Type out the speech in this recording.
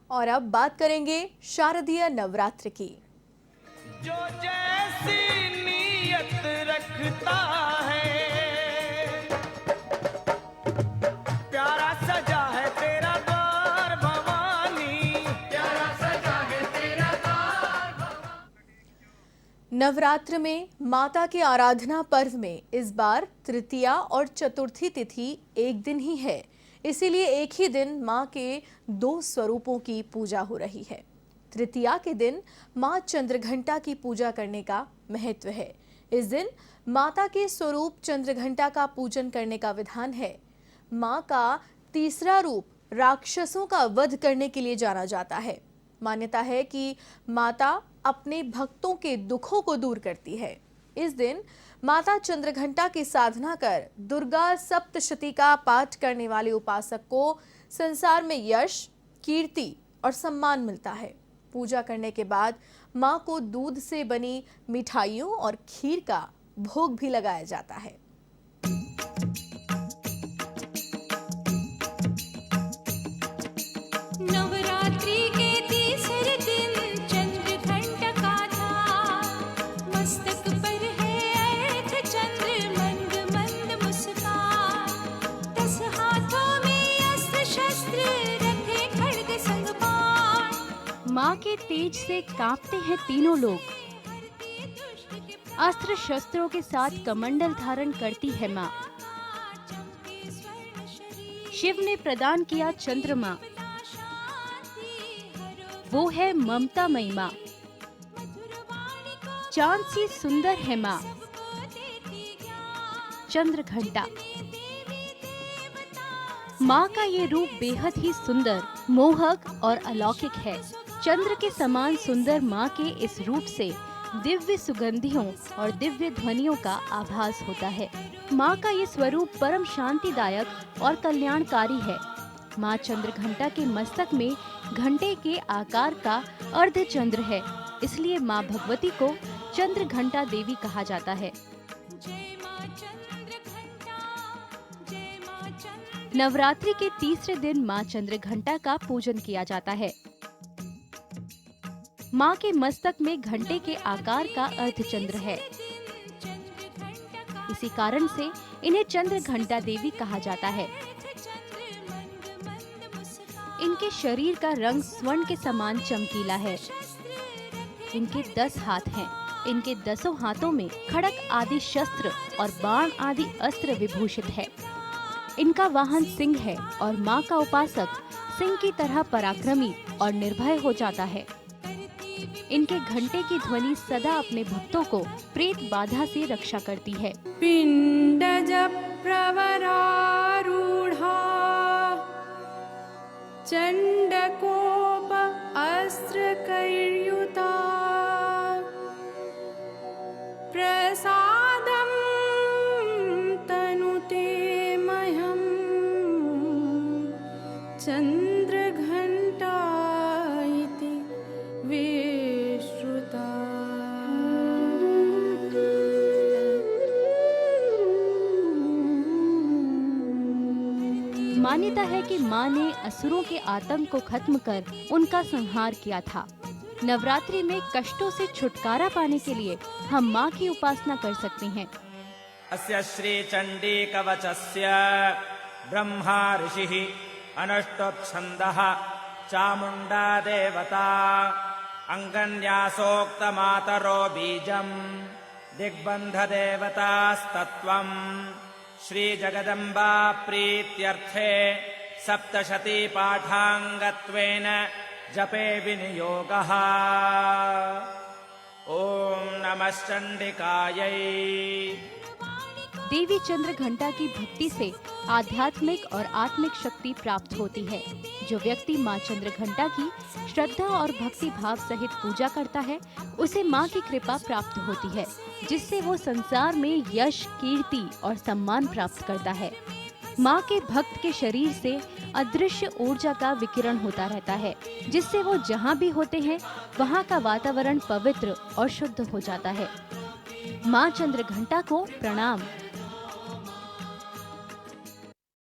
और अब बात करेंगे शारदीय नवरात्र की। जो जैसी नीयत रखता है, प्यारा सजा है तेरा द्वार भवानी, प्यारा सजा है तेरा द्वार भवानी। नवरात्र में माता के आराधना पर्व में इस बार तृतीया और चतुर्थी तिथि एक दिन ही है, इसीलिए एक ही दिन मां के दो स्वरूपों की पूजा हो रही है। तृतीया के दिन मां चंद्रघंटा की पूजा करने का महत्व है। इस दिन माता के स्वरूप चंद्रघंटा का पूजन करने का विधान है। मां का तीसरा रूप राक्षसों का वध करने के लिए जाना जाता है। मान्यता है कि माता अपने भक्तों के दुखों को दूर करती है। इस दिन माता चंद्रघंटा की साधना कर दुर्गा सप्तशती का पाठ करने वाले उपासक को संसार में यश, कीर्ति और सम्मान मिलता है। पूजा करने के बाद मां को दूध से बनी मिठाइयों और खीर का भोग भी लगाया जाता है। नवरात्रि के तीसरे दिन चंद्रघंटा का था, मस्तक पर है अर्ध चंद्र, मंद मंद मुस्कान, 10 हाथों में अस्त्र शस्त्र रखे खड्ग संग बाण। माँ के तेज से कांपते हैं तीनों लोग। अस्त्र शस्त्रों के साथ कमंडल धारण करती है माँ। शिव ने प्रदान किया चंद्रमा, वो है ममतामयी माँ। चांद सी सुंदर है माँ चंद्रघंटा। माँ का ये रूप बेहद ही सुंदर, मोहक और अलौकिक है। चंद्र के समान सुंदर माँ के इस रूप से दिव्य सुगंधियों और दिव्य ध्वनियों का आभास होता है। माँ का ये स्वरूप परम शांतिदायक और कल्याणकारी है। माँ चंद्रघंटा के मस्तक में घंटे के आकार का अर्धचंद्र है, इसलिए माँ भगवती को चंद्रघंटा देवी कहा जाता है। नवरात्रि के तीसरे दिन माँ चंद्रघंटा का पूजन किया जाता है। माँ के मस्तक में घंटे के आकार का अर्धचंद्र है, इसी कारण से इन्हें चंद्रघंटा देवी कहा जाता है। इनके शरीर का रंग स्वर्ण के समान चमकीला है। इनके 10 हाथ हैं। इनके 10 हाथों में खड़क आदि शस्त्र और बाण आदि अस्त्र विभूषित है। इनका वाहन सिंह है और माँ का उपासक सिंह की तरह पराक्रमी और निर्भय हो जाता है। इनके घंटे की ध्वनि सदा अपने भक्तों को प्रेत बाधा से रक्षा करती है। पिंडज प्रवरारूढ़ा चंडकोप अस्त्र कैर्युता, प्रसादं तनुते मह्यं चंद्रघंटा इति विश्रुता। मान्यता है कि माँ ने असुरों के आतंक को खत्म कर उनका संहार किया था। नवरात्रि में कष्टों से छुटकारा पाने के लिए हम माँ की उपासना कर सकते हैं। अस्य श्री चंडी कवचस्य ब्रह्मा ऋषिः अनुष्टुप्छन्दः चामुण्डा देवता अंगन्यासोक्त मातरो बीजम् दिग्बन्ध देवतास्तत्त्वम् श्री जगदम्बा प्रीत्यर्थे सप्तशती पाठांगत्वेन जपे विनियोगः। ओम नमः चंडिकायै। देवी चंद्रघंटा की भक्ति से आध्यात्मिक और आत्मिक शक्ति प्राप्त होती है। जो व्यक्ति माँ चंद्रघंटा की श्रद्धा और भक्ति भाव सहित पूजा करता है, उसे माँ की कृपा प्राप्त होती है, जिससे वो संसार में यश, कीर्ति और सम्मान प्राप्त करता है। माँ के भक्त के शरीर से अदृश्य ऊर्जा का विकिरण होता रहता है, जिससे वो जहाँ भी होते हैं वहाँ का वातावरण पवित्र और शुद्ध हो जाता है। माँ चंद्रघंटा को प्रणाम।